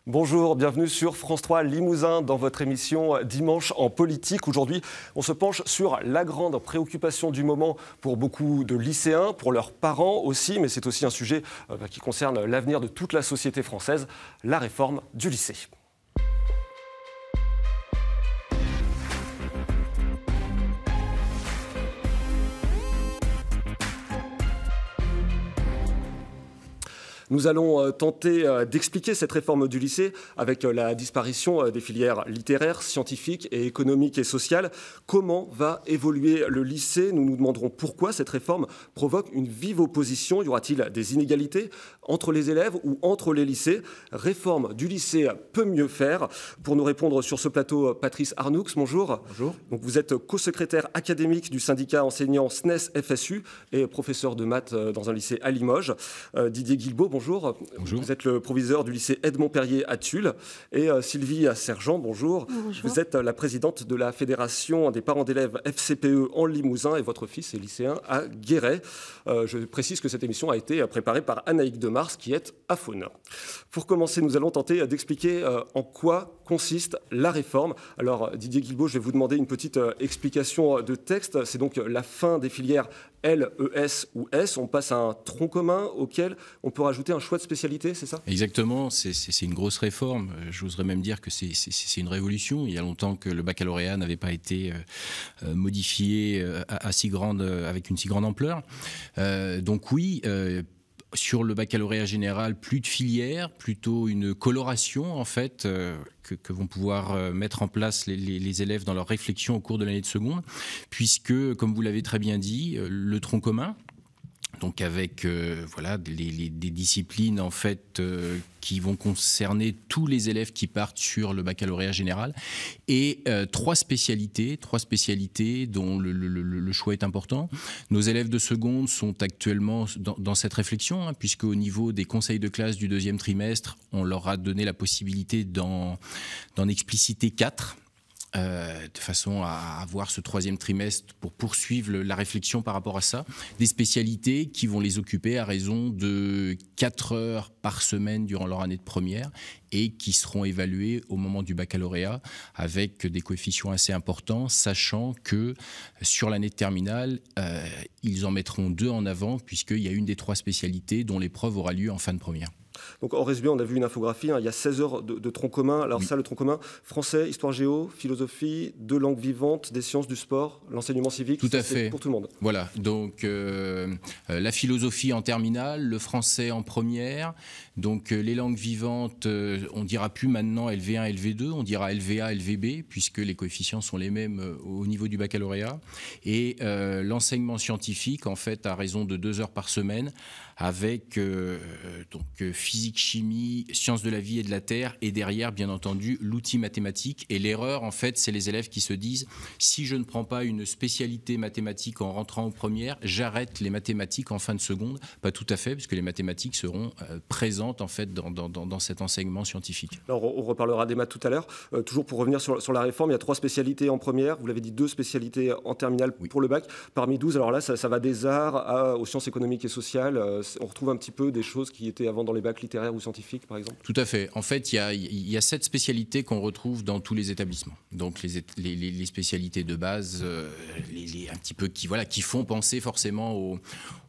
Bonjour, bienvenue sur France 3 Limousin dans votre émission Dimanche en politique. Aujourd'hui, on se penche sur la grande préoccupation du moment pour beaucoup de lycéens, pour leurs parents aussi, mais c'est aussi un sujet qui concerne l'avenir de toute la société française, la réforme du lycée. Nous allons tenter d'expliquer cette réforme du lycée avec la disparition des filières littéraires, scientifiques et économiques et sociales. Comment va évoluer le lycée? Nous nous demanderons pourquoi cette réforme provoque une vive opposition. Y aura-t-il des inégalités entre les élèves ou entre les lycées? Réforme du lycée peut mieux faire. Pour nous répondre sur ce plateau, Patrice Arnoux, bonjour. Bonjour. Donc vous êtes co-secrétaire académique du syndicat enseignant SNES-FSU et professeur de maths dans un lycée à Limoges. Didier Guilbault, bonjour. Bonjour. Vous êtes le proviseur du lycée Edmond-Perrier à Tulle. Et Sylvie Sergent, bonjour. Bonjour. Vous êtes la présidente de la Fédération des parents d'élèves FCPE en Limousin et votre fils est lycéen à Guéret. Je précise que cette émission a été préparée par Anaïque Demars qui est à Faune. Pour commencer, nous allons tenter d'expliquer en quoi consiste la réforme. Alors Didier Guilbault, je vais vous demander une petite explication de texte. C'est donc la fin des filières L, ES ou S. On passe à un tronc commun auquel on peut rajouter un choix de spécialité, c'est ça? Exactement, c'est une grosse réforme. J'oserais même dire que c'est une révolution. Il y a longtemps que le baccalauréat n'avait pas été modifié avec une si grande ampleur. Donc oui, sur le baccalauréat général, plus de filières, plutôt une coloration en fait que vont pouvoir mettre en place les élèves dans leur réflexion au cours de l'année de seconde, puisque, comme vous l'avez très bien dit, le tronc commun, donc avec des disciplines en fait qui vont concerner tous les élèves qui partent sur le baccalauréat général et trois spécialités dont le choix est important. Nos élèves de seconde sont actuellement dans cette réflexion, puisque au niveau des conseils de classe du deuxième trimestre, on leur a donné la possibilité d'en expliciter 4. De façon à avoir ce troisième trimestre pour poursuivre la réflexion par rapport à ça. Des spécialités qui vont les occuper à raison de 4 heures par semaine durant leur année de première et qui seront évaluées au moment du baccalauréat avec des coefficients assez importants, sachant que sur l'année de terminale, ils en mettront 2 en avant puisqu'il y a une des 3 spécialités dont l'épreuve aura lieu en fin de première. Donc en résumé, on a vu une infographie, il y a 16 heures de tronc commun. Alors oui. Ça, le tronc commun, français, histoire géo, philosophie, 2 langues vivantes, des sciences du sport, l'enseignement civique. Tout à fait. Pour tout le monde. Voilà, donc la philosophie en terminale, le français en première. Donc les langues vivantes, on ne dira plus maintenant LV1, LV2, on dira LVA, LVB, puisque les coefficients sont les mêmes au niveau du baccalauréat. Et l'enseignement scientifique, en fait, à raison de 2 heures par semaine, avec physique, chimie, sciences de la vie et de la terre, et derrière, bien entendu, l'outil mathématique. Et l'erreur, en fait, c'est les élèves qui se disent « si je ne prends pas une spécialité mathématique en rentrant en première, j'arrête les mathématiques en fin de seconde ». Pas tout à fait, puisque les mathématiques seront présentes, en fait, dans cet enseignement scientifique. Alors, on reparlera des maths tout à l'heure. Toujours pour revenir sur la réforme, il y a 3 spécialités en première. Vous l'avez dit, 2 spécialités en terminale pour le bac. Parmi 12, alors là, ça va des arts aux sciences économiques et sociales. On retrouve un petit peu des choses qui étaient avant dans les bacs littéraires ou scientifiques, par exemple? Tout à fait. En fait, il y a 7 spécialités qu'on retrouve dans tous les établissements. Donc, les spécialités de base, un petit peu qui font penser forcément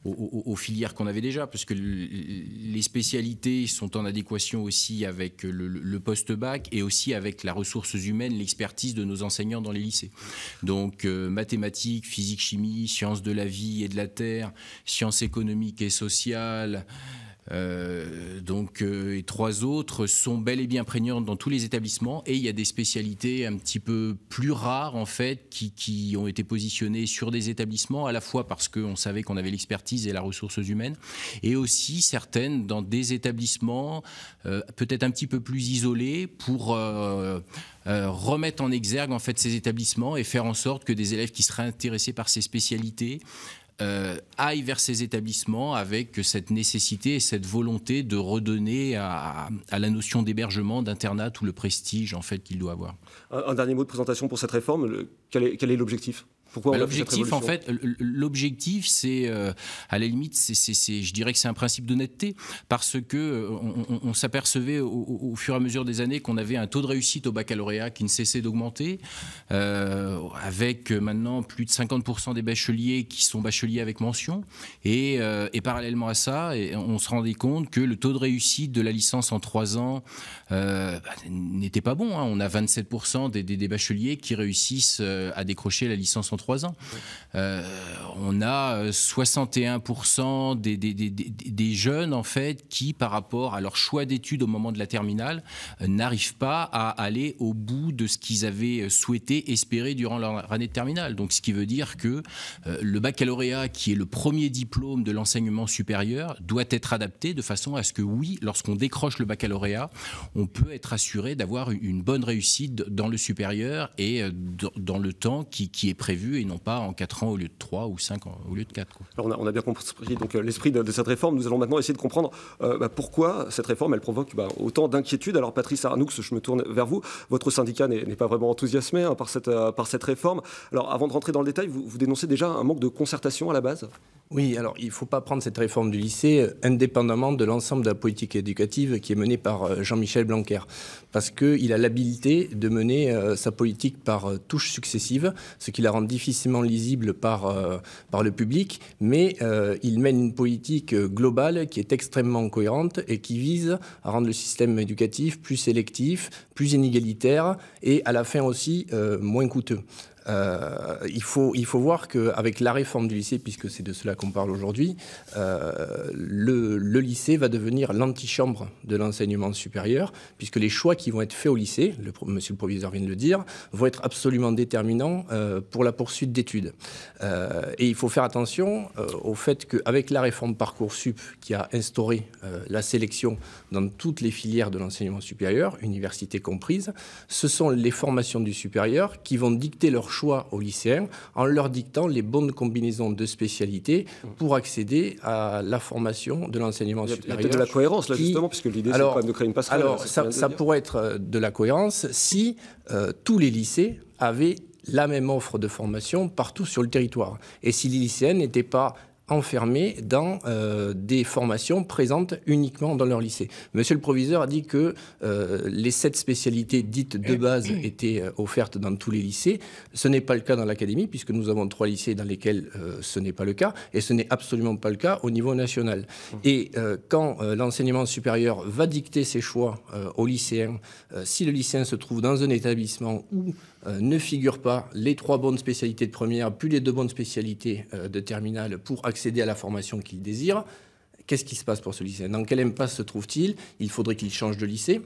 aux filières qu'on avait déjà, parce que les spécialités sont en adéquation aussi avec le post-bac et aussi avec la ressources humaines, l'expertise de nos enseignants dans les lycées. Donc, mathématiques, physique, chimie, sciences de la vie et de la terre, sciences économiques et sociales, et 3 autres sont bel et bien prégnantes dans tous les établissements, et il y a des spécialités un petit peu plus rares en fait qui ont été positionnées sur des établissements, à la fois parce qu'on savait qu'on avait l'expertise et la ressources humaines, et aussi certaines dans des établissements peut-être un petit peu plus isolés pour remettre en exergue en fait ces établissements et faire en sorte que des élèves qui seraient intéressés par ces spécialités aillent vers ces établissements avec cette nécessité et cette volonté de redonner à la notion d'hébergement, d'internat, tout le prestige en fait qu'il doit avoir. Un dernier mot de présentation pour cette réforme, quel est l'objectif ? L'objectif, en fait, l'objectif, c'est à la limite, je dirais que c'est un principe d'honnêteté, parce que on s'apercevait au fur et à mesure des années qu'on avait un taux de réussite au baccalauréat qui ne cessait d'augmenter, avec maintenant plus de 50% des bacheliers qui sont bacheliers avec mention, et parallèlement à ça, on se rendait compte que le taux de réussite de la licence en 3 ans n'était pas bon. On a 27% des bacheliers qui réussissent à décrocher la licence en 3 ans. On a 61% des jeunes, en fait, qui, par rapport à leur choix d'études au moment de la terminale, n'arrivent pas à aller au bout de ce qu'ils avaient souhaité, espérer durant leur année de terminale. Donc, ce qui veut dire que le baccalauréat, qui est le premier diplôme de l'enseignement supérieur, doit être adapté de façon à ce que, oui, lorsqu'on décroche le baccalauréat, on peut être assuré d'avoir une bonne réussite dans le supérieur et dans le temps qui est prévu, et non pas en 4 ans au lieu de 3 ou 5 ans au lieu de 4. Quoi. Alors on a bien compris l'esprit de cette réforme. Nous allons maintenant essayer de comprendre pourquoi cette réforme elle provoque autant d'inquiétudes. Alors Patrice Arnoux, je me tourne vers vous. Votre syndicat n'est pas vraiment enthousiasmé par cette réforme. Alors avant de rentrer dans le détail, vous dénoncez déjà un manque de concertation à la base ? Oui, alors il ne faut pas prendre cette réforme du lycée indépendamment de l'ensemble de la politique éducative qui est menée par Jean-Michel Blanquer, parce qu'il a l'habilité de mener sa politique par touches successives, ce qui la rend difficilement lisible par le public, mais il mène une politique globale qui est extrêmement cohérente et qui vise à rendre le système éducatif plus sélectif, plus inégalitaire et à la fin aussi moins coûteux. Il faut voir qu'avec la réforme du lycée, puisque c'est de cela qu'on parle aujourd'hui, le lycée va devenir l'antichambre de l'enseignement supérieur, puisque les choix qui vont être faits au lycée, monsieur le proviseur vient de le dire, vont être absolument déterminants pour la poursuite d'études. Et il faut faire attention au fait qu'avec la réforme Parcoursup qui a instauré la sélection dans toutes les filières de l'enseignement supérieur, universités comprises, ce sont les formations du supérieur qui vont dicter leur choix aux lycéens en leur dictant les bonnes combinaisons de spécialités pour accéder à la formation de l'enseignement supérieur. Il y a peut-être de la cohérence là justement, puisque l'idée c'est quand même de créer une passerelle. Alors ça pourrait être de la cohérence si tous les lycées avaient la même offre de formation partout sur le territoire et si les lycéens n'étaient pas enfermés dans des formations présentes uniquement dans leur lycée. Monsieur le proviseur a dit que les 7 spécialités dites de base étaient offertes dans tous les lycées. Ce n'est pas le cas dans l'académie, puisque nous avons 3 lycées dans lesquels ce n'est pas le cas, et ce n'est absolument pas le cas au niveau national. Et quand l'enseignement supérieur va dicter ses choix aux lycéens, si le lycéen se trouve dans un établissement où ne figurent pas les 3 bonnes spécialités de première, puis les 2 bonnes spécialités de terminale pour accéder à la formation qu'il désire, qu'est-ce qui se passe pour ce lycéen? Dans quelle impasse se trouve-t-il? Il faudrait qu'il change de lycée.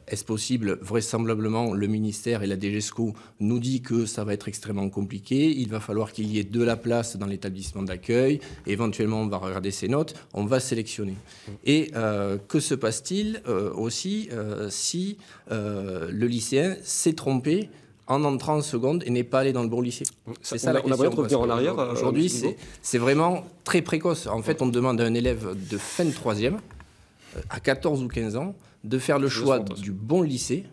Est-ce possible? Vraisemblablement, le ministère et la DGESCO nous dit que ça va être extrêmement compliqué. Il va falloir qu'il y ait de la place dans l'établissement d'accueil. Éventuellement, on va regarder ses notes, on va sélectionner. Et que se passe-t-il aussi si le lycéen s'est trompé en entrant en seconde et n'est pas allé dans le bon lycée? C'est ça la question. On a besoin de revenir en arrière. Aujourd'hui, c'est vraiment très précoce. En fait, on demande à un élève de fin de 3e, à 14 ou 15 ans, de faire le choix du bon lycée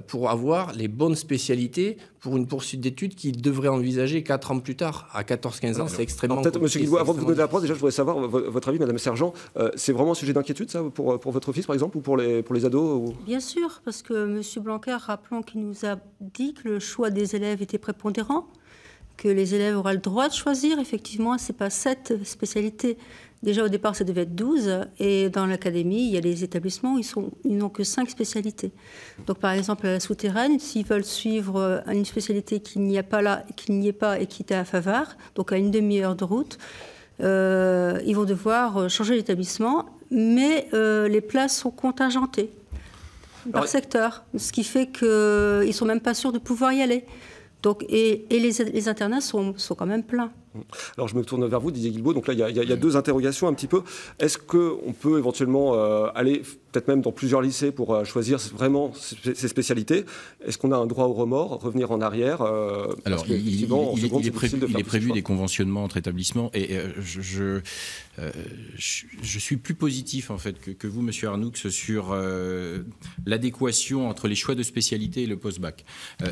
pour avoir les bonnes spécialités pour une poursuite d'études qu'il devrait envisager 4 ans plus tard. À 14-15 ans, c'est extrêmement compliqué. Peut-être, monsieur Guilbault, avant de vous donner la parole, déjà, je voudrais savoir votre avis, madame Sergent. C'est vraiment un sujet d'inquiétude, ça, pour votre fils, par exemple, ou pour les ados Bien sûr, parce que monsieur Blanquer, rappelons qu'il nous a dit que le choix des élèves était prépondérant, que les élèves auraient le droit de choisir. Effectivement, ce n'est pas 7 spécialités. Déjà, au départ, ça devait être 12. Et dans l'académie, il y a des établissements où ils n'ont que 5 spécialités. Donc, par exemple, à la Souterraine, s'ils veulent suivre une spécialité qui n'y est pas et qui est à Favard, donc à une demi-heure de route, ils vont devoir changer d'établissement. Mais les places sont contingentées par secteur, ce qui fait qu'ils ne sont même pas sûrs de pouvoir y aller. Donc, et les internats sont quand même pleins. Alors je me tourne vers vous, Didier Guilbault. Donc là, il y a deux interrogations un petit peu. Est-ce qu'on peut éventuellement aller peut-être même dans plusieurs lycées pour choisir vraiment ces spécialités? Est-ce qu'on a un droit au remords, revenir en arrière? Alors, il est prévu des conventionnements entre établissements et je suis plus positif en fait que vous, Monsieur Arnoux, sur l'adéquation entre les choix de spécialité et le post-bac.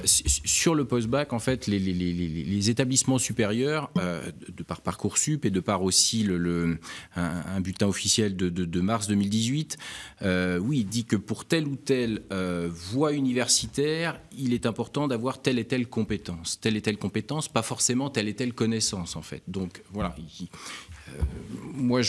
Sur le post-bac, en fait, les établissements supérieurs, de par Parcoursup et de par aussi un bulletin officiel de mars 2018, oui, dit que pour telle ou telle voie universitaire, il est important d'avoir telle et telle compétence. Telle et telle compétence, pas forcément telle et telle connaissance, en fait. Donc, voilà. Moi,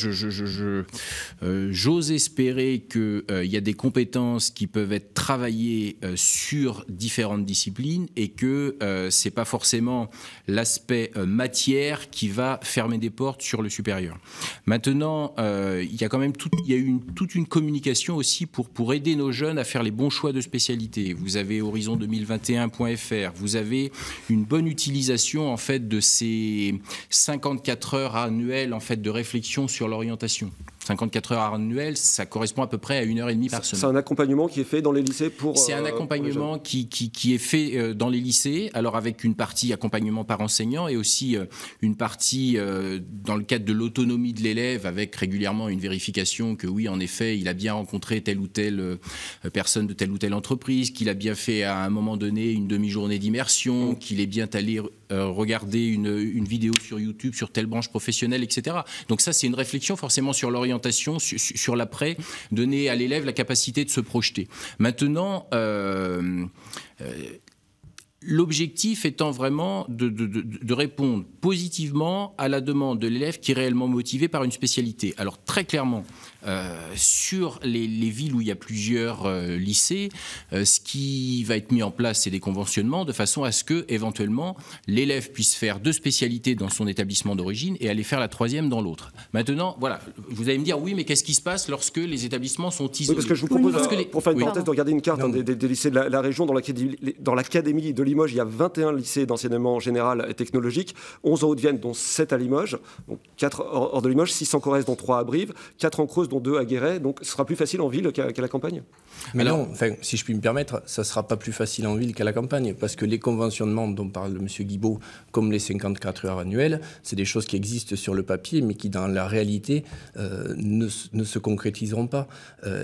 j'ose espérer qu'il y a des compétences qui peuvent être travaillées sur différentes disciplines et que ce n'est pas forcément l'aspect matière qui va fermer des portes sur le supérieur. Maintenant, il y a quand même toute une communication aussi pour aider nos jeunes à faire les bons choix de spécialité. Vous avez horizon2021.fr, vous avez une bonne utilisation en fait de ces 54 heures annuelles en fait de réflexion sur l'orientation. 54 heures annuelles, ça correspond à peu près à 1h30 par semaine. C'est un accompagnement qui est fait dans les lycées pour... C'est un accompagnement qui est fait dans les lycées, alors avec une partie accompagnement par enseignant et aussi une partie dans le cadre de l'autonomie de l'élève avec régulièrement une vérification que oui, en effet, il a bien rencontré telle ou telle personne de telle ou telle entreprise, qu'il a bien fait à un moment donné une demi-journée d'immersion, qu'il est bien allé regarder une vidéo sur YouTube sur telle branche professionnelle, etc. Donc ça, c'est une réflexion forcément sur l'orientation, sur l'après, donner à l'élève la capacité de se projeter. Maintenant, l'objectif étant vraiment de répondre positivement à la demande de l'élève qui est réellement motivé par une spécialité. Alors très clairement, sur les villes où il y a plusieurs lycées, ce qui va être mis en place, c'est des conventionnements de façon à ce que, éventuellement, l'élève puisse faire 2 spécialités dans son établissement d'origine et aller faire la 3e dans l'autre. Maintenant, voilà, vous allez me dire, oui, mais qu'est-ce qui se passe lorsque les établissements sont isolés? Oui, parce que je vous propose, pour faire une parenthèse, de regarder une carte des lycées de la région. Dans l'académie de Limoges, il y a 21 lycées d'enseignement général et technologique, 11 en Haute-Vienne, dont 7 à Limoges, donc 4 hors de Limoges, 6 en Corrèze, dont 3 à Brive, 4 en Creuse, dont 2 à Guéret. Donc ce sera plus facile en ville qu'à la campagne. Mais alors, non, enfin, si je puis me permettre, ça ne sera pas plus facile en ville qu'à la campagne, parce que les conventionnements dont parle M. Guilbault, comme les 54 heures annuelles, c'est des choses qui existent sur le papier, mais qui dans la réalité ne se concrétiseront pas.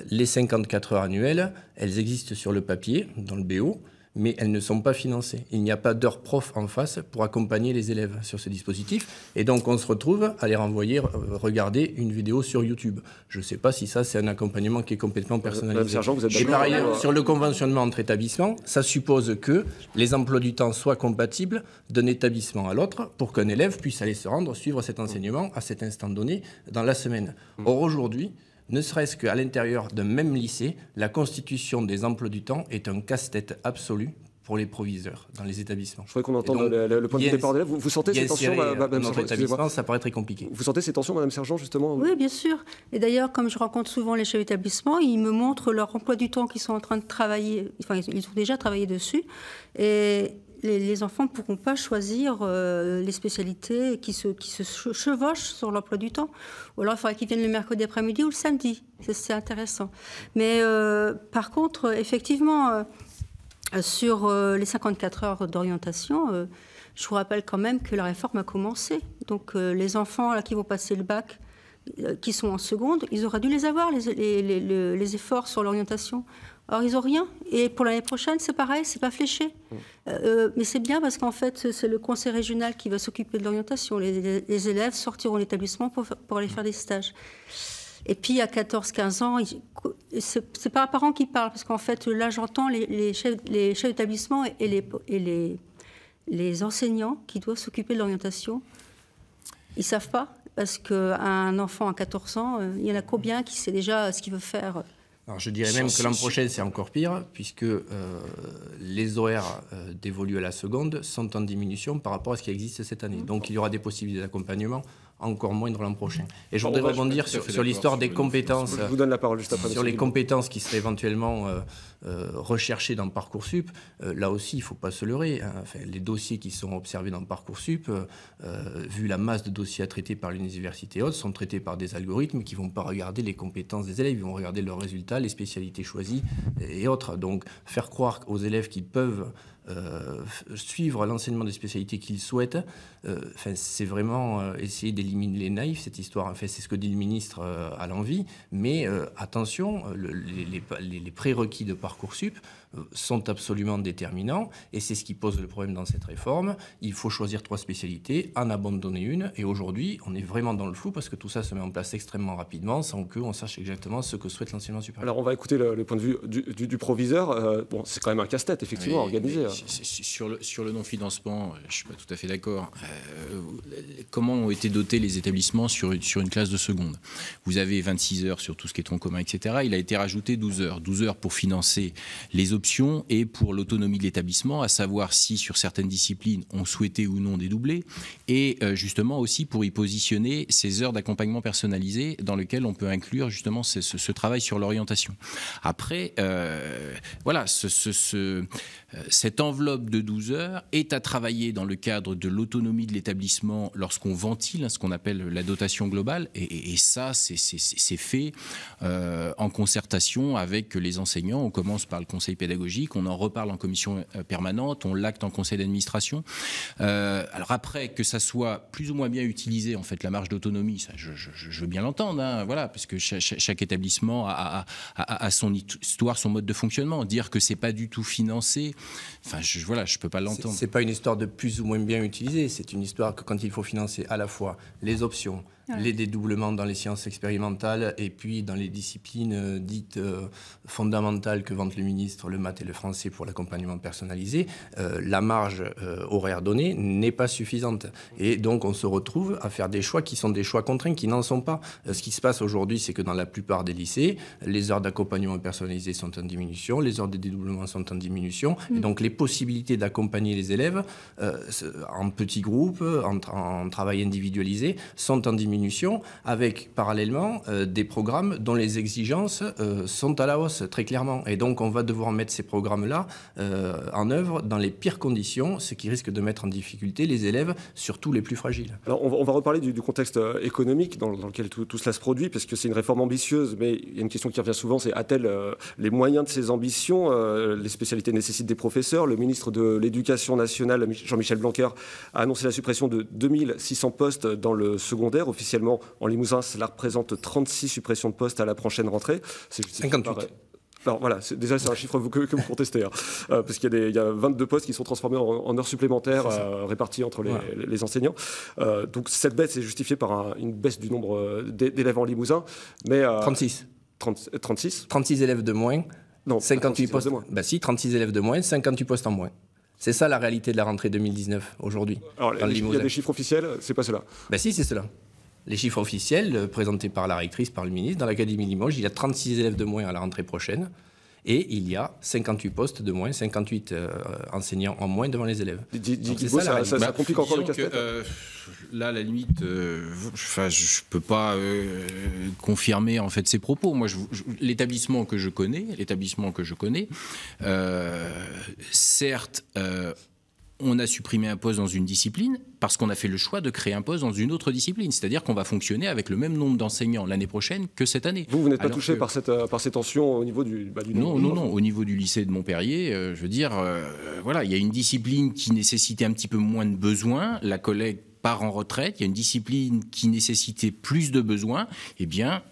Les 54 heures annuelles, elles existent sur le papier, dans le BO, mais elles ne sont pas financées. Il n'y a pas d'heures prof en face pour accompagner les élèves sur ce dispositif. Et donc, on se retrouve à les renvoyer regarder une vidéo sur YouTube. Je ne sais pas si ça, c'est un accompagnement qui est complètement personnalisé. Sergent, vous êtes et par ailleurs, sur le conventionnement entre établissements, ça suppose que les emplois du temps soient compatibles d'un établissement à l'autre pour qu'un élève puisse aller se rendre, suivre cet enseignement à cet instant donné dans la semaine. Or, aujourd'hui, ne serait-ce qu'à l'intérieur d'un même lycée, la constitution des emplois du temps est un casse-tête absolu pour les proviseurs dans les établissements. Je voudrais qu'on entende le point de vue des parents d'élèves. Vous sentez ces tensions, Madame Sergent? Ça paraît très compliqué. Vous sentez ces tensions, Madame Sergent, justement? Oui, bien sûr. Et d'ailleurs, comme je rencontre souvent les chefs d'établissement, ils me montrent leur emploi du temps qu'ils sont en train de travailler. Enfin, ils ont déjà travaillé dessus. Et les enfants ne pourront pas choisir les spécialités qui se chevauchent sur l'emploi du temps. Ou alors, il faudrait qu'ils viennent le mercredi après-midi ou le samedi. C'est intéressant. Mais par contre, effectivement, sur les 54 heures d'orientation, je vous rappelle quand même que la réforme a commencé. Donc, les enfants là, qui vont passer le bac, qui sont en seconde, ils auraient dû les avoir, les efforts sur l'orientation. Or, ils n'ont rien. Et pour l'année prochaine, c'est pareil, c'est pas fléché. Mais c'est bien parce qu'en fait, c'est le conseil régional qui va s'occuper de l'orientation. Les élèves sortiront de l'établissement pour aller faire des stages. Et puis, à 14-15 ans, c'est pas un parent qui parle, parce qu'en fait, là, j'entends les chefs d'établissement et les enseignants qui doivent s'occuper de l'orientation. Ils ne savent pas, parce qu'un enfant à 14 ans, il y en a combien qui sait déjà ce qu'il veut faire? Alors je dirais même que l'an prochain, c'est encore pire, puisque les horaires dévolus à la seconde sont en diminution par rapport à ce qui existe cette année. Donc il y aura des possibilités d'accompagnement encore moindre l'an prochain. Et je voudrais rebondir sur l'histoire des compétences. Je vous donne la parole juste après. Sur les compétences qui seraient éventuellement recherchées dans Parcoursup, là aussi, il ne faut pas se leurrer. Hein. Enfin, les dossiers qui sont observés dans Parcoursup, vu la masse de dossiers à traiter par l'université haute, sont traités par des algorithmes qui ne vont pas regarder les compétences des élèves, ils vont regarder leurs résultats, les spécialités choisies et autres. Donc, faire croire aux élèves qu'ils peuvent suivre l'enseignement des spécialités qu'ils souhaitent, c'est vraiment essayer d'éliminer les naïfs, cette histoire. Enfin, c'est ce que dit le ministre à l'envi, mais attention, les prérequis de Parcoursup sont absolument déterminants, et c'est ce qui pose le problème dans cette réforme. Il faut choisir 3 spécialités, en abandonner une, et aujourd'hui, on est vraiment dans le flou, parce que tout ça se met en place extrêmement rapidement, sans qu'on sache exactement ce que souhaite l'enseignement supérieur. Alors, on va écouter le point de vue du proviseur. Bon, c'est quand même un casse-tête, effectivement, organisé. Sur le non-financement, je ne suis pas tout à fait d'accord. Comment ont été dotés les établissements sur une classe de seconde? Vous avez 26 heures sur tout ce qui est tronc commun, etc. Il a été rajouté 12 heures. 12 heures pour financer les options et pour l'autonomie de l'établissement, à savoir si sur certaines disciplines on souhaitait ou non dédoubler, et justement aussi pour y positionner ces heures d'accompagnement personnalisé dans lesquelles on peut inclure justement ce travail sur l'orientation. Après, voilà, cette enveloppe de 12 heures est à travailler dans le cadre de l'autonomie de l'établissement lorsqu'on ventile ce qu'on appelle la dotation globale, et ça c'est fait en concertation avec les enseignants. On commence par le conseil pédagogique, on en reparle en commission permanente, on l'acte en conseil d'administration. Alors après, que ça soit plus ou moins bien utilisé, en fait, la marge d'autonomie, ça je veux bien l'entendre, hein, voilà, parce que chaque établissement a son histoire, son mode de fonctionnement. Dire que c'est pas du tout financé, enfin, je peux pas l'entendre. C'est pas une histoire de plus ou moins bien utilisé, c'est une histoire que quand il faut financer à la fois les options, les dédoublements dans les sciences expérimentales et puis dans les disciplines dites fondamentales que vante le ministre, le maths et le français pour l'accompagnement personnalisé, la marge horaire donnée n'est pas suffisante. Et donc on se retrouve à faire des choix qui sont des choix contraints, qui n'en sont pas. Ce qui se passe aujourd'hui, c'est que dans la plupart des lycées, les heures d'accompagnement personnalisé sont en diminution, les heures de dédoublement sont en diminution, et donc les possibilités d'accompagner les élèves en petits groupes, en travail individualisé, sont en diminution, avec parallèlement des programmes dont les exigences sont à la hausse, très clairement. Et donc on va devoir mettre ces programmes-là en œuvre dans les pires conditions, ce qui risque de mettre en difficulté les élèves, surtout les plus fragiles. Alors on va reparler du contexte économique dans lequel tout cela se produit, parce que c'est une réforme ambitieuse, mais il y a une question qui revient souvent, c'est a-t-elle les moyens de ses ambitions? Les spécialités nécessitent des professeurs. Le ministre de l'Éducation nationale, Jean-Michel Blanquer, a annoncé la suppression de 2600 postes dans le secondaire. Officiellement, en Limousin, cela représente 36 suppressions de postes à la prochaine rentrée. 58. Alors voilà, déjà c'est un chiffre que vous contestez, hein, parce qu'il y a 22 postes qui sont transformés en heures supplémentaires répartis entre les enseignants. Donc cette baisse est justifiée par une baisse du nombre d'élèves en Limousin. Mais, 36. 36 36 élèves de moins, non, 58 postes. De moins. Ben si, 36 élèves de moins, 58 postes en moins. C'est ça la réalité de la rentrée 2019 aujourd'hui. Alors il y a des chiffres officiels, c'est pas cela. Ben si, c'est cela. Les chiffres officiels présentés par la rectrice, par le ministre, dans l'Académie Limoges, il y a 36 élèves de moins à la rentrée prochaine et il y a 58 postes de moins, 58 enseignants en moins devant les élèves. Ça complique encore le casse-tête. Là, à la limite, je peux pas confirmer en fait ces propos. Moi, l'établissement que je connais, certes. On a supprimé un poste dans une discipline parce qu'on a fait le choix de créer un poste dans une autre discipline. C'est-à-dire qu'on va fonctionner avec le même nombre d'enseignants l'année prochaine que cette année. Vous n'êtes pas touché par ces tensions au niveau du non. Au niveau du lycée de Montpellier, je veux dire, voilà, il y a une discipline qui nécessitait un petit peu moins de besoins. La collègue part en retraite, il y a une discipline qui nécessitait plus de besoins, eh bien,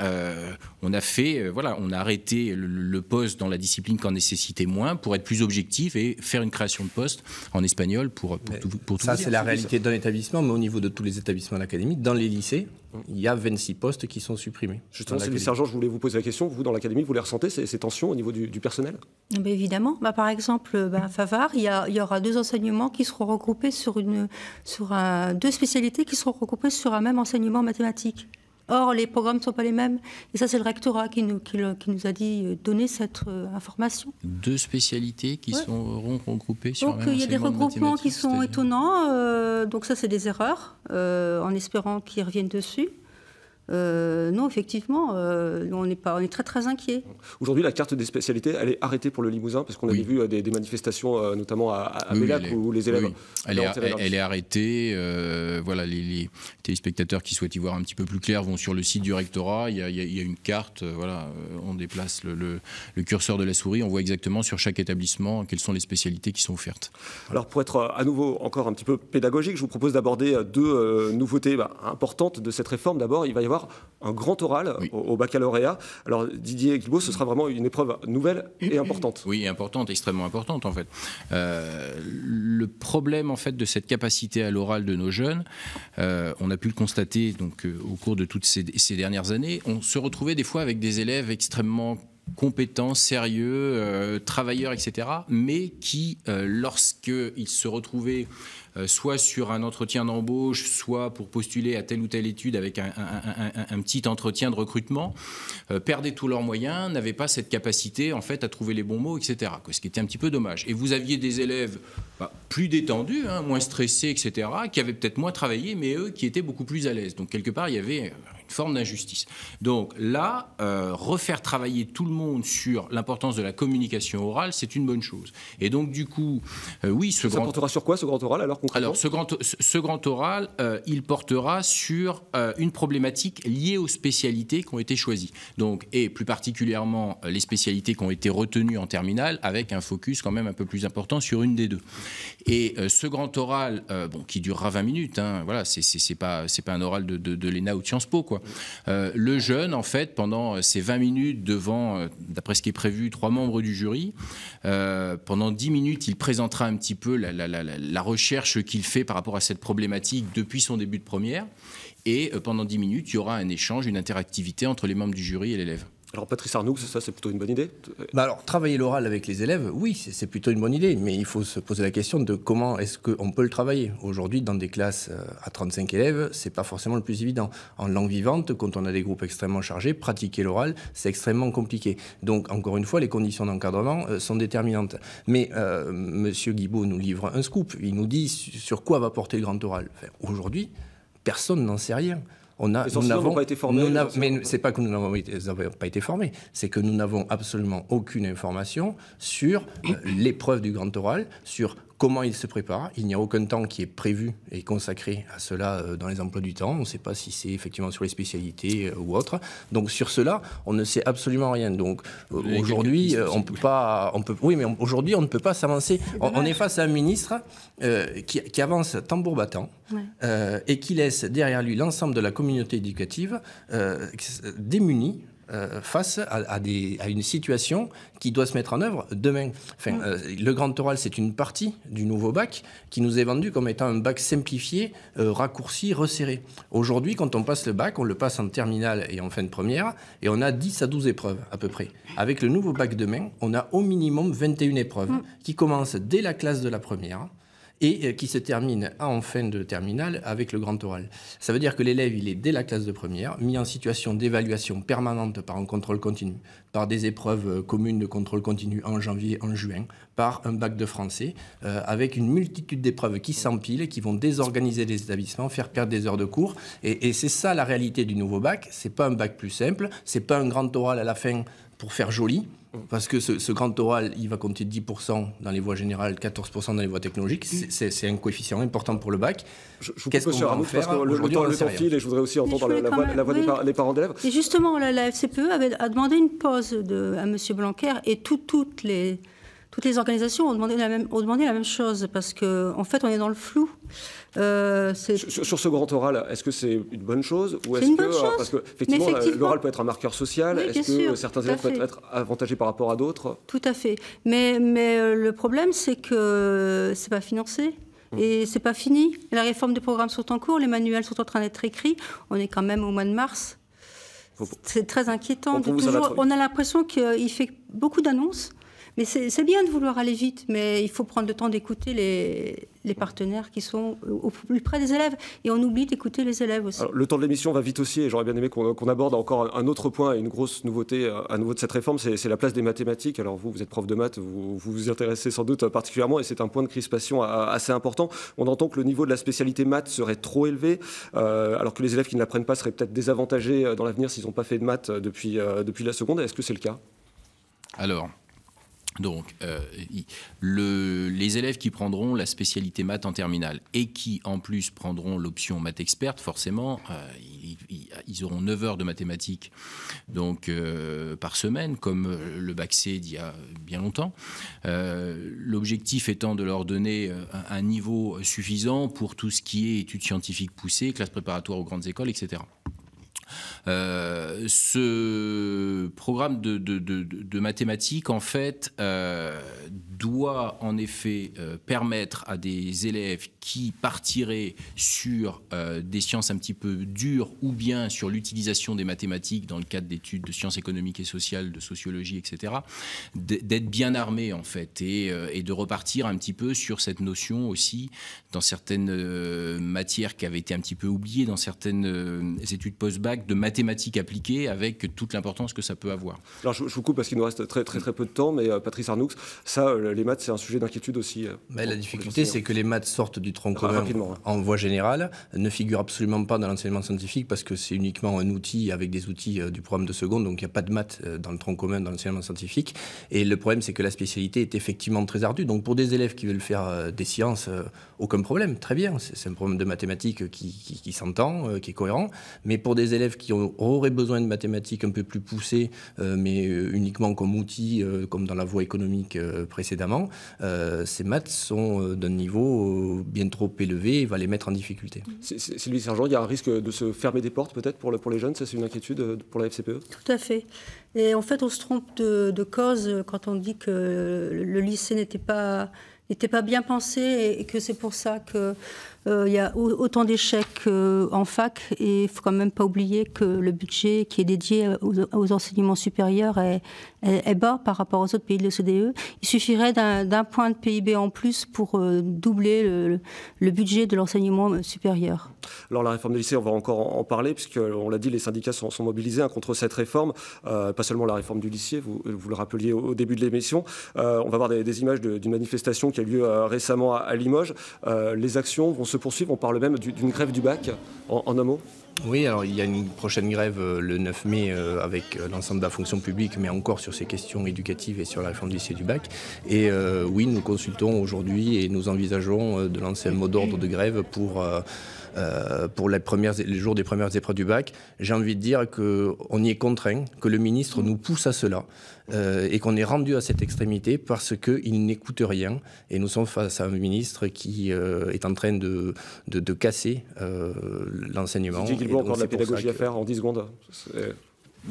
on a arrêté le poste dans la discipline qui en nécessitait moins pour être plus objectif et faire une création de poste en espagnol pour tout ça, dire. C'est la réalité d'un établissement, mais au niveau de tous les établissements de l'académie, dans les lycées, il y a 26 postes qui sont supprimés. Justement, Sylvie Sergent, je voulais vous poser la question. Vous, dans l'académie, vous les ressentez, ces tensions au niveau du personnel? Mais évidemment. Par exemple, à Favard, il y aura 2 enseignements qui seront regroupés deux spécialités qui seront regroupées sur un même enseignement mathématique. Or, les programmes ne sont pas les mêmes. Et ça, c'est le rectorat qui nous a dit donner cette information. 2 spécialités qui seront regroupées sur Donc, il y a des regroupements qui sont étonnants. Donc ça, c'est des erreurs, en espérant qu'ils reviennent dessus. Non, effectivement, on est très très inquiets. Aujourd'hui, la carte des spécialités, elle est arrêtée pour le Limousin, parce qu'on avait vu des manifestations, notamment à Bellac, où les élèves... Elle est arrêtée. Voilà, les téléspectateurs qui souhaitent y voir un petit peu plus clair vont sur le site du rectorat. Il y a une carte, voilà, on déplace le curseur de la souris, on voit exactement sur chaque établissement quelles sont les spécialités qui sont offertes. Alors, pour être à nouveau encore un petit peu pédagogique, je vous propose d'aborder 2 nouveautés importantes de cette réforme. D'abord, il va y avoir un grand oral au baccalauréat. Alors Didier Guilbault, ce sera vraiment une épreuve nouvelle et importante. Oui, importante, extrêmement importante en fait. Le problème en fait de cette capacité à l'oral de nos jeunes, on a pu le constater donc au cours de toutes ces dernières années, on se retrouvait des fois avec des élèves extrêmement compétents, sérieux, travailleurs, etc., mais qui, lorsqu'ils se retrouvaient soit sur un entretien d'embauche, soit pour postuler à telle ou telle étude avec un petit entretien de recrutement, perdaient tous leurs moyens, n'avaient pas cette capacité en fait à trouver les bons mots, etc., ce qui était un petit peu dommage. Et vous aviez des élèves plus détendus, moins stressés, etc., qui avaient peut-être moins travaillé, mais eux qui étaient beaucoup plus à l'aise. Donc quelque part, il y avait une forme d'injustice. Donc là, refaire travailler tout le monde sur l'importance de la communication orale, c'est une bonne chose. Et donc du coup, oui, ça portera sur quoi ce grand oral alors concrètement ? Alors ce grand oral, il portera sur une problématique liée aux spécialités qui ont été choisies. Donc, et plus particulièrement les spécialités qui ont été retenues en terminale, avec un focus quand même un peu plus important sur une des 2. Et ce grand oral, qui durera 20 minutes, voilà, c'est pas un oral de l'ENA ou de Sciences Po, quoi. Le jeune, en fait, pendant ces 20 minutes devant, d'après ce qui est prévu, 3 membres du jury, pendant 10 minutes, il présentera un petit peu la recherche qu'il fait par rapport à cette problématique depuis son début de première. Et pendant 10 minutes, il y aura un échange, une interactivité entre les membres du jury et l'élève. Alors Patrice Arnoux, ça c'est plutôt une bonne idée ? Alors travailler l'oral avec les élèves, oui, c'est plutôt une bonne idée, mais il faut se poser la question de comment est-ce qu'on peut le travailler. Aujourd'hui, dans des classes à 35 élèves, c'est pas forcément le plus évident. En langue vivante, quand on a des groupes extrêmement chargés, pratiquer l'oral, c'est extrêmement compliqué. Donc encore une fois, les conditions d'encadrement sont déterminantes. Mais Monsieur Guilbault nous livre un scoop. Il nous dit sur quoi va porter le grand oral. Enfin, aujourd'hui, personne n'en sait rien. Nous n'avons pas été formés. Mais c'est pas que nous n'avons pas été formés, c'est que nous n'avons absolument aucune information sur l'épreuve du grand oral, sur comment il se prépare. Il n'y a aucun temps qui est prévu et consacré à cela dans les emplois du temps. On ne sait pas si c'est effectivement sur les spécialités ou autre. Donc sur cela, on ne sait absolument rien. Donc aujourd'hui, oui, mais aujourd'hui, on ne peut pas s'avancer. On est face à un ministre qui avance tambour battant et qui laisse derrière lui l'ensemble de la communauté éducative démunie face à une situation qui doit se mettre en œuvre demain. Enfin, le grand oral, c'est une partie du nouveau bac qui nous est vendu comme étant un bac simplifié, raccourci, resserré. Aujourd'hui, quand on passe le bac, on le passe en terminale et en fin de première, et on a 10 à 12 épreuves à peu près. Avec le nouveau bac demain, on a au minimum 21 épreuves qui commencent dès la classe de la première et qui se termine en fin de terminale avec le grand oral. Ça veut dire que l'élève, il est dès la classe de première, mis en situation d'évaluation permanente par un contrôle continu, par des épreuves communes de contrôle continu en janvier, en juin, par un bac de français, avec une multitude d'épreuves qui s'empilent et qui vont désorganiser les établissements, faire perdre des heures de cours. Et c'est ça la réalité du nouveau bac. C'est pas un bac plus simple, c'est pas un grand oral à la fin pour faire joli, parce que ce grand oral, il va compter 10% dans les voies générales, 14% dans les voies technologiques. C'est un coefficient important pour le bac. Qu'est-ce qu'on va en faire parce que le temps file et je voudrais aussi entendre la voix des parents d'élèves. Et justement, la FCPE a demandé une pause à M. Blanquer et toutes les organisations ont demandé la même chose parce qu'en fait, on est dans le flou. Sur ce grand oral, est-ce que c'est une bonne chose ou c'est une bonne chose. Parce que effectivement, l'oral peut être un marqueur social. Oui, est-ce que certains élèves peuvent être avantagés par rapport à d'autres? Tout à fait. Mais le problème, c'est que c'est pas financé. Et c'est pas fini. La réforme des programmes sont en cours, les manuels sont en train d'être écrits. On est quand même au mois de mars. C'est très inquiétant. On a l'impression qu'il fait beaucoup d'annonces, Mais c'est bien de vouloir aller vite, mais il faut prendre le temps d'écouter les partenaires qui sont au plus près des élèves. Et on oublie d'écouter les élèves aussi. Alors, le temps de l'émission va vite aussi, et j'aurais bien aimé qu'on aborde encore un autre point, et une grosse nouveauté à nouveau de cette réforme, c'est la place des mathématiques. Alors vous êtes prof de maths, vous vous intéressez sans doute particulièrement, et c'est un point de crispation assez important. On entend que le niveau de la spécialité maths serait trop élevé, alors que les élèves qui ne l'apprennent pas seraient peut-être désavantagés dans l'avenir s'ils n'ont pas fait de maths depuis la seconde. Est-ce que c'est le cas? Alors, donc, les élèves qui prendront la spécialité maths en terminale et qui, en plus, prendront l'option maths experte, forcément, ils auront 9 heures de mathématiques donc, par semaine, comme le bac C d'il y a bien longtemps. L'objectif étant de leur donner un niveau suffisant pour tout ce qui est études scientifiques poussées, classes préparatoires aux grandes écoles, etc. Ce programme de mathématiques, en fait, doit en effet permettre à des élèves qui partiraient sur des sciences un petit peu dures ou bien sur l'utilisation des mathématiques dans le cadre d'études de sciences économiques et sociales, de sociologie, etc., d'être bien armés, en fait, et de repartir un petit peu sur cette notion aussi dans certaines matières qui avaient été un petit peu oubliées, dans certaines études post-bac, de mathématiques appliquées avec toute l'importance que ça peut avoir. Alors je vous coupe parce qu'il nous reste très peu de temps, mais Patrice Arnoux, ça, les maths, c'est un sujet d'inquiétude aussi. La difficulté, c'est que les maths sortent du tronc commun en voie générale, ne figurent absolument pas dans l'enseignement scientifique parce que c'est uniquement un outil avec des outils du programme de seconde, donc il n'y a pas de maths dans le tronc commun dans l'enseignement scientifique. Et le problème, c'est que la spécialité est effectivement très ardue. Donc pour des élèves qui veulent faire des sciences, aucun problème, très bien. C'est un problème de mathématiques qui s'entend, qui est cohérent. Mais pour des élèves qui auraient besoin de mathématiques un peu plus poussées, mais uniquement comme outil, comme dans la voie économique précédemment, ces maths sont d'un niveau bien trop élevé et va les mettre en difficulté. Sylvie Sergent, il y a un risque de se fermer des portes peut-être pour les jeunes, ça c'est une inquiétude pour la FCPE? Tout à fait. Et en fait, on se trompe de cause quand on dit que le lycée n'était pas bien pensé et que c'est pour ça qu'il y a autant d'échecs en fac. Et il ne faut quand même pas oublier que le budget qui est dédié aux enseignements supérieurs est bas par rapport aux autres pays de l'OCDE. Il suffirait d'un point de PIB en plus pour doubler le budget de l'enseignement supérieur. Alors la réforme des lycées, on va encore en parler, puisqu'on l'a dit, les syndicats sont mobilisés contre cette réforme. Pas seulement la réforme du lycée, vous le rappeliez au début de l'émission. On va voir des images d'une manifestation qui a eu lieu récemment à Limoges. Les actions vont se poursuivre, on parle même d'une grève du bac, en un mot. Oui, alors il y a une prochaine grève le 9 mai avec l'ensemble de la fonction publique, mais encore sur ces questions éducatives et sur la réforme du lycée du bac. Et oui, nous consultons aujourd'hui et nous envisageons de lancer un mot d'ordre de grève pour les jours des premières épreuves du bac. J'ai envie de dire qu'on y est contraint, que le ministre nous pousse à cela et qu'on est rendu à cette extrémité parce qu'il n'écoute rien. Et nous sommes face à un ministre qui est en train de casser l'enseignement. Didier Guilbault, encore de la pédagogie à faire en 10 secondes.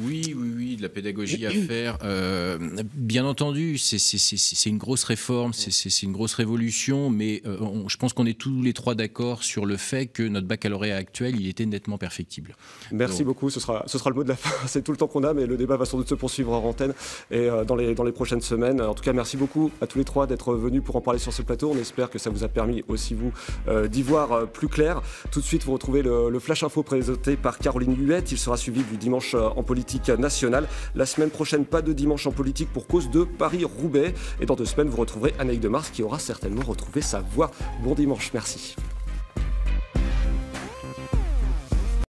Oui, de la pédagogie à faire. Bien entendu, c'est une grosse réforme, c'est une grosse révolution, mais je pense qu'on est tous les trois d'accord sur le fait que notre baccalauréat actuel, il était nettement perfectible. Merci beaucoup, ce sera le mot de la fin. C'est tout le temps qu'on a, mais le débat va sans doute se poursuivre en antenne et dans les prochaines semaines. En tout cas, merci beaucoup à tous les trois d'être venus pour en parler sur ce plateau. On espère que ça vous a permis aussi, vous, d'y voir plus clair. Tout de suite, vous retrouvez le Flash Info présenté par Caroline Huette. Il sera suivi du Dimanche en politique nationale. La semaine prochaine, pas de Dimanche en politique pour cause de Paris-Roubaix. Et dans 2 semaines, vous retrouverez Anaïg de Mars qui aura certainement retrouvé sa voix. Bon dimanche, merci.